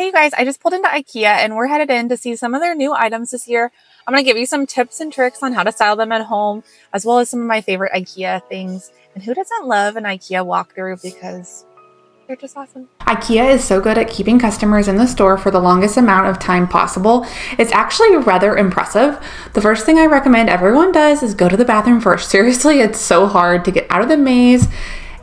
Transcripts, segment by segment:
Hey you guys, I just pulled into Ikea and we're headed in to see some of their new items this year. I'm going to give you some tips and tricks on how to style them at home, as well as some of my favorite Ikea things. And who doesn't love an Ikea walkthrough because they're just awesome. Ikea is so good at keeping customers in the store for the longest amount of time possible. It's actually rather impressive. The first thing I recommend everyone does is go to the bathroom first. Seriously, it's so hard to get out of the maze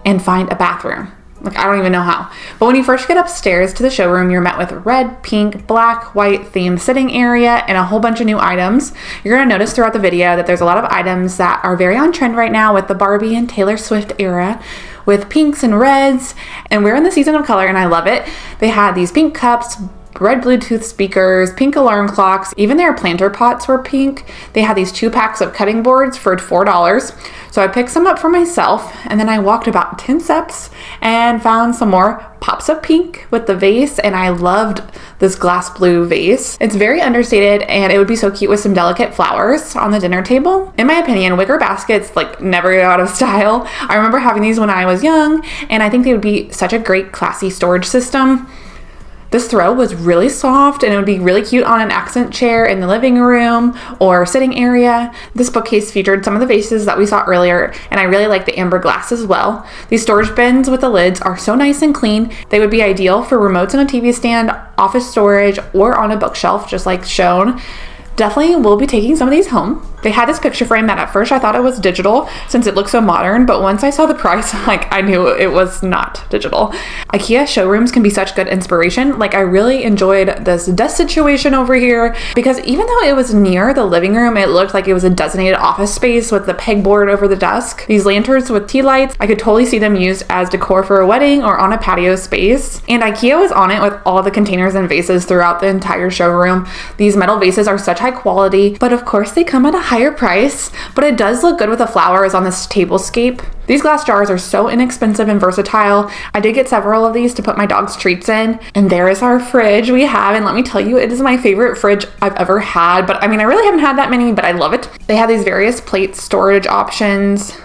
and find a bathroom. Like, I don't even know how. But when you first get upstairs to the showroom, you're met with red, pink, black, white themed sitting area and a whole bunch of new items. You're going to notice throughout the video that there's a lot of items that are very on trend right now with the Barbie and Taylor Swift era, with pinks and reds. And we're in the season of color and I love it. They had these pink cups, red Bluetooth speakers, pink alarm clocks, even their planter pots were pink. They had these 2 packs of cutting boards for $4. So I picked some up for myself and then I walked about 10 steps and found some more pops of pink with the vase, and I loved this glass blue vase. It's very understated and it would be so cute with some delicate flowers on the dinner table. In my opinion, wicker baskets never go out of style. I remember having these when I was young and I think they would be such a great classy storage system. This throw was really soft and it would be really cute on an accent chair in the living room or sitting area. This bookcase featured some of the vases that we saw earlier, and I really like the amber glass as well. These storage bins with the lids are so nice and clean. They would be ideal for remotes and a TV stand, office storage, or on a bookshelf just like shown. Definitely will be taking some of these home. They had this picture frame that at first I thought it was digital since it looks so modern, but once I saw the price, I knew it was not digital. Ikea showrooms can be such good inspiration. I really enjoyed this desk situation over here because even though it was near the living room, it looked like it was a designated office space with the pegboard over the desk. These lanterns with tea lights, I could totally see them used as decor for a wedding or on a patio space. And Ikea was on it with all the containers and vases throughout the entire showroom. These metal vases are such high quality, but of course they come at a higher price, but it does look good with the flowers on this tablescape. These glass jars are so inexpensive and versatile. I did get several of these to put my dog's treats in, and there is our fridge we have, and let me tell you, it is my favorite fridge I've ever had, but I really haven't had that many, but I love it. They have these various plate storage options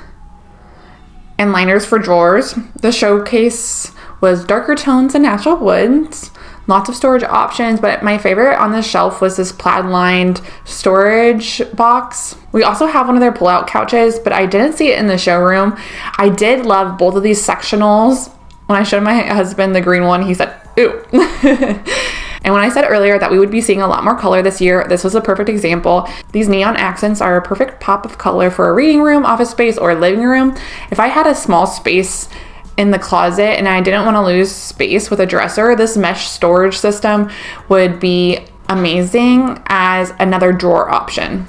and liners for drawers. The showcase was darker tones and natural woods. Lots of storage options, but my favorite on this shelf was this plaid lined storage box. We also have one of their pull-out couches, but I didn't see it in the showroom. I did love both of these sectionals. When I showed my husband the green one, he said, "Ooh." And when I said earlier that we would be seeing a lot more color this year, this was a perfect example. These neon accents are a perfect pop of color for a reading room, office space, or living room. If I had a small space in the closet and I didn't want to lose space with a dresser, this mesh storage system would be amazing as another drawer option.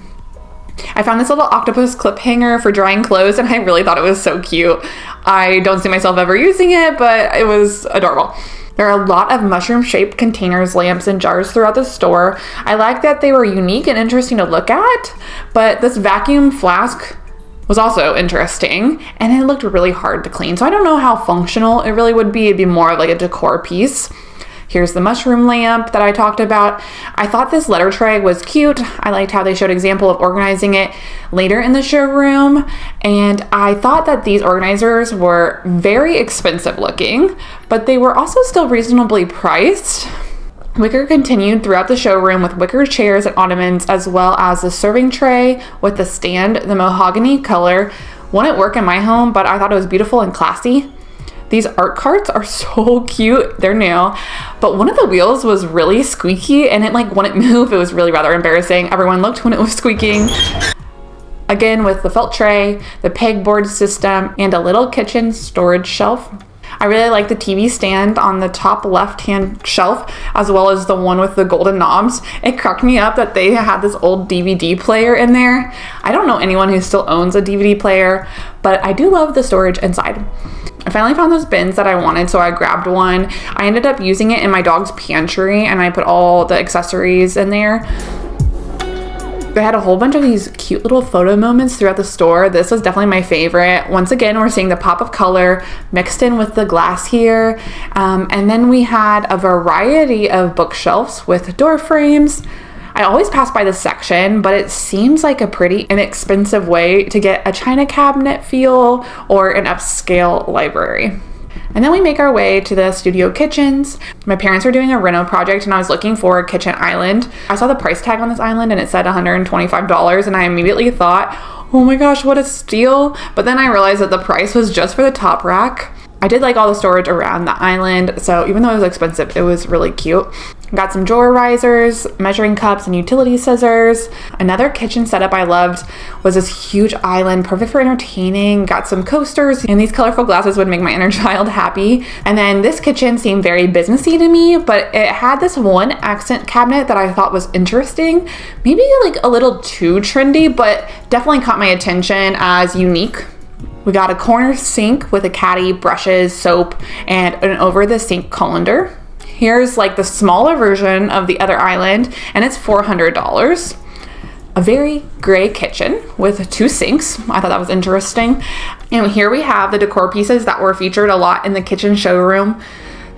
I found this little octopus clip hanger for drying clothes and I really thought it was so cute. I don't see myself ever using it, but it was adorable. There are a lot of mushroom-shaped containers, lamps, and jars throughout the store. I like that they were unique and interesting to look at, but this vacuum flask was also interesting and it looked really hard to clean. So I don't know how functional it really would be. It'd be more of like a decor piece. Here's the mushroom lamp that I talked about. I thought this letter tray was cute. I liked how they showed an example of organizing it later in the showroom. And I thought that these organizers were very expensive looking, but they were also still reasonably priced. Wicker continued throughout the showroom with wicker chairs and ottomans, as well as the serving tray with the stand. The mahogany color wouldn't work in my home, but I thought it was beautiful and classy. These art carts are so cute. They're new, but one of the wheels was really squeaky and it wouldn't move. It was really rather embarrassing. Everyone looked when it was squeaking. Again, with the felt tray, the pegboard system, and a little kitchen storage shelf. I really like the TV stand on the top left-hand shelf, as well as the one with the golden knobs. It cracked me up that they had this old DVD player in there. I don't know anyone who still owns a DVD player, but I do love the storage inside. I finally found those bins that I wanted, so I grabbed one. I ended up using it in my dog's pantry, and I put all the accessories in there. They had a whole bunch of these cute little photo moments throughout the store. This was definitely my favorite. Once again, we're seeing the pop of color mixed in with the glass here. And then we had a variety of bookshelves with door frames. I always pass by this section, but it seems like a pretty inexpensive way to get a china cabinet feel or an upscale library. And then we make our way to the studio kitchens. My parents were doing a reno project and I was looking for a kitchen island. I saw the price tag on this island and it said $125, and I immediately thought, oh my gosh, what a steal. But then I realized that the price was just for the top rack. I did like all the storage around the island, so even though it was expensive, it was really cute. Got some drawer risers, measuring cups, and utility scissors. Another kitchen setup I loved was this huge island, perfect for entertaining. Got some coasters, and these colorful glasses would make my inner child happy. And then this kitchen seemed very businessy to me, but it had this one accent cabinet that I thought was interesting. Maybe like a little too trendy, but definitely caught my attention as unique. We got a corner sink with a caddy, brushes, soap, and an over the sink colander. Here's like the smaller version of the other island, and it's $400. A very gray kitchen with 2 sinks. I thought that was interesting. And here we have the decor pieces that were featured a lot in the kitchen showroom.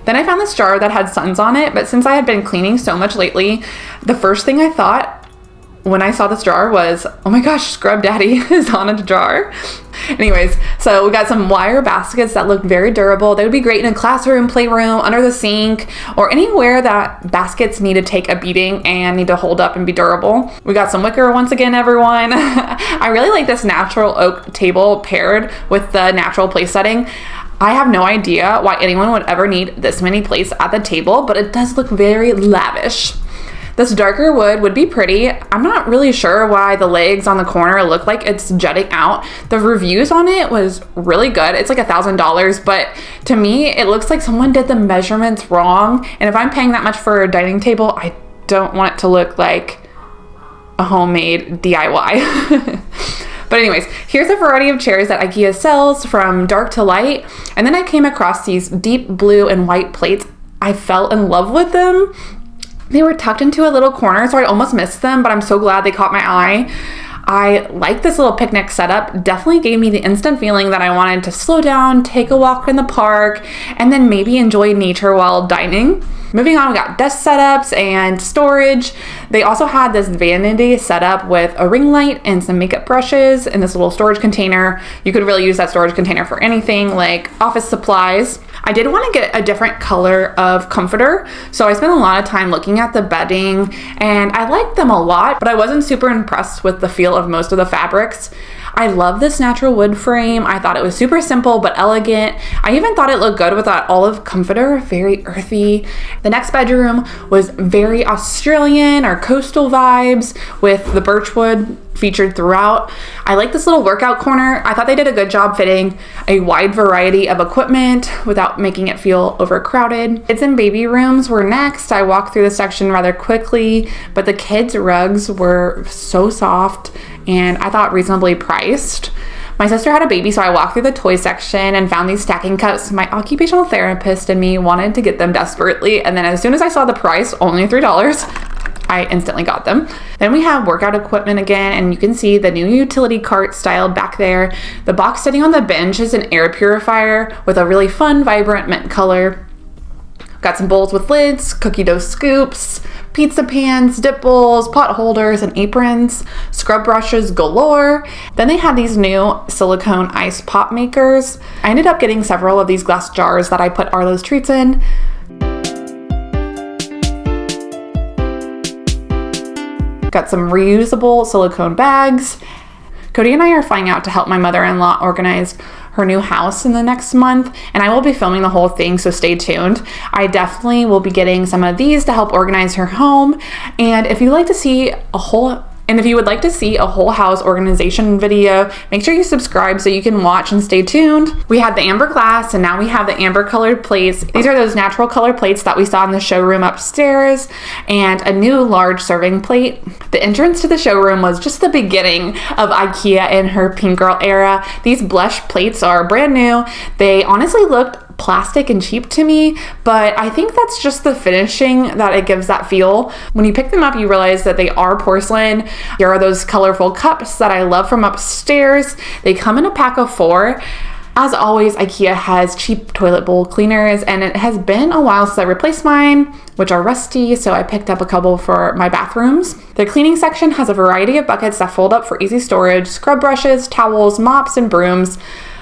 Then I found this jar that had suns on it, but since I had been cleaning so much lately, the first thing I thought when I saw this jar was, oh my gosh, Scrub Daddy is on a jar. Anyways, so we got some wire baskets that look very durable. They would be great in a classroom, playroom, under the sink, or anywhere that baskets need to take a beating and need to hold up and be durable. We got some wicker once again, everyone. I really like this natural oak table paired with the natural place setting. I have no idea why anyone would ever need this many plates at the table, but it does look very lavish. This darker wood would be pretty. I'm not really sure why the legs on the corner look like it's jutting out. The reviews on it was really good. It's like $1,000, but to me, it looks like someone did the measurements wrong. And if I'm paying that much for a dining table, I don't want it to look like a homemade DIY. But anyways, here's a variety of chairs that Ikea sells from dark to light. And then I came across these deep blue and white plates. I fell in love with them. They were tucked into a little corner, so I almost missed them, but I'm so glad they caught my eye. I like this little picnic setup. Definitely gave me the instant feeling that I wanted to slow down, take a walk in the park, and then maybe enjoy nature while dining. Moving on, we got desk setups and storage. They also had this vanity setup with a ring light and some makeup brushes in this little storage container. You could really use that storage container for anything like office supplies. I did want to get a different color of comforter, so I spent a lot of time looking at the bedding, and I liked them a lot, but I wasn't super impressed with the feel of most of the fabrics. I love this natural wood frame. I thought it was super simple but elegant. I even thought it looked good with that olive comforter, very earthy. The next bedroom was very Australian or coastal vibes with the birchwood featured throughout. I like this little workout corner. I thought they did a good job fitting a wide variety of equipment without making it feel overcrowded. Kids and baby rooms were next. I walked through the section rather quickly, but the kids' rugs were so soft and I thought reasonably priced. My sister had a baby, so I walked through the toy section and found these stacking cups. My occupational therapist and me wanted to get them desperately, and then as soon as I saw the price, only $3, I instantly got them. Then we have workout equipment again, and you can see the new utility cart styled back there. The box sitting on the bench is an air purifier with a really fun, vibrant mint color. Got some bowls with lids, cookie dough scoops, pizza pans, dip bowls, pot holders, and aprons, scrub brushes galore. Then they had these new silicone ice pop makers. I ended up getting several of these glass jars that I put Arlo's treats in. Got some reusable silicone bags. Cody and I are flying out to help my mother-in-law organize her new house in the next month, and I will be filming the whole thing, so stay tuned. I definitely will be getting some of these to help organize her home, and if you would like to see a whole house organization video, make sure you subscribe so you can watch and stay tuned. We had the amber glass, and now we have the amber colored plates. These are those natural color plates that we saw in the showroom upstairs, and a new large serving plate. The entrance to the showroom was just the beginning of Ikea in her pink girl era. These blush plates are brand new. They honestly looked plastic and cheap to me, but I think that's just the finishing that it gives that feel. When you pick them up, you realize that they are porcelain. Here are those colorful cups that I love from upstairs. They come in a pack of 4. As always, Ikea has cheap toilet bowl cleaners, and it has been a while since I replaced mine, which are rusty, so I picked up a couple for my bathrooms. The cleaning section has a variety of buckets that fold up for easy storage, scrub brushes, towels, mops, and brooms.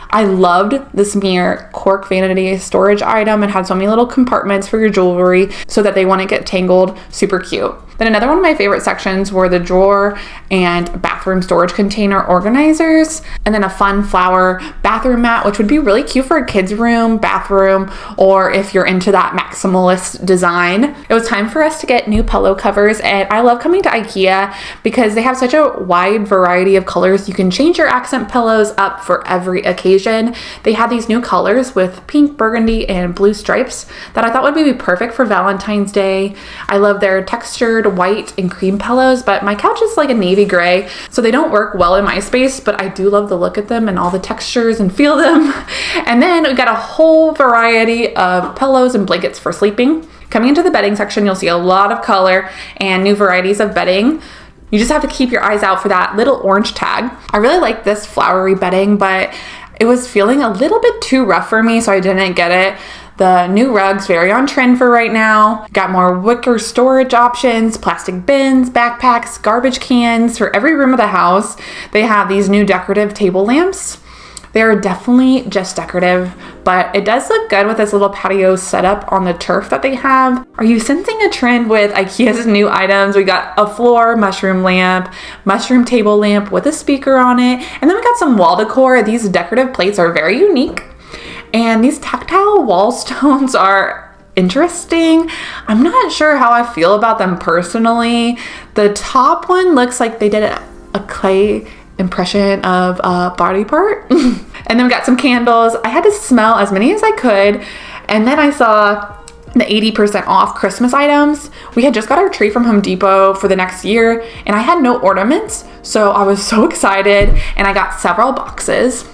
I loved this mirror cork vanity storage item. It had so many little compartments for your jewelry so that they wouldn't get tangled. Super cute. Then another one of my favorite sections were the drawer and bathroom storage container organizers, and then a fun flower bathroom mat, which would be really cute for a kid's room, bathroom, or if you're into that maximalist design. It was time for us to get new pillow covers, and I love coming to Ikea because they have such a wide variety of colors. You can change your accent pillows up for every occasion. They had these new colors with pink, burgundy, and blue stripes that I thought would be perfect for Valentine's Day. I love their textured white and cream pillows, but my couch is like a navy gray, so they don't work well in my space, but I do love the look at them and all the textures and feel them. And then we got a whole variety of pillows and blankets for sleeping. Coming into the bedding section, you'll see a lot of color and new varieties of bedding. You just have to keep your eyes out for that little orange tag. I really like this flowery bedding, but it was feeling a little bit too rough for me, so I didn't get it. The new rug's very on trend for right now. Got more wicker storage options, plastic bins, backpacks, garbage cans for every room of the house. They have these new decorative table lamps. They're definitely just decorative, but it does look good with this little patio setup on the turf that they have. Are you sensing a trend with Ikea's new items? We got a floor mushroom lamp, mushroom table lamp with a speaker on it, and then we got some wall decor. These decorative plates are very unique. And these tactile wall stones are interesting. I'm not sure how I feel about them personally. The top one looks like they did a clay impression of a body part. And then we got some candles. I had to smell as many as I could. And then I saw the 80% off Christmas items. We had just got our tree from Home Depot for the next year, and I had no ornaments, so I was so excited, and I got several boxes.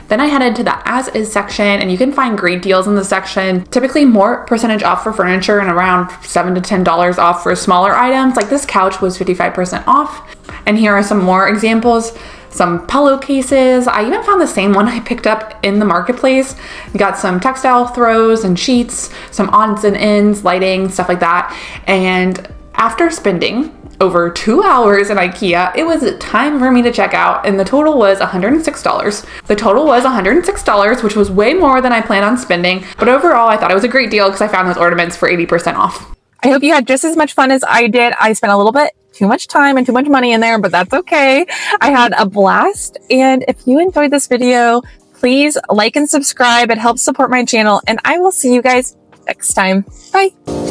Then I headed to the as is section, and you can find great deals in the section. Typically more percentage off for furniture and around $7 to $10 off for smaller items. Like this couch was 55% off. And here are some more examples. Some pillowcases. I even found the same one I picked up in the marketplace. You got some textile throws and sheets, some odds and ends, lighting, stuff like that. And after spending over 2 hours in Ikea, it was time for me to check out, and the total was $106. The total was $106, which was way more than I planned on spending, but overall I thought it was a great deal because I found those ornaments for 80% off. I hope you had just as much fun as I did. I spent a little bit too much time and too much money in there, but that's okay. I had a blast, and if you enjoyed this video, please like and subscribe. It helps support my channel, and I will see you guys next time. Bye.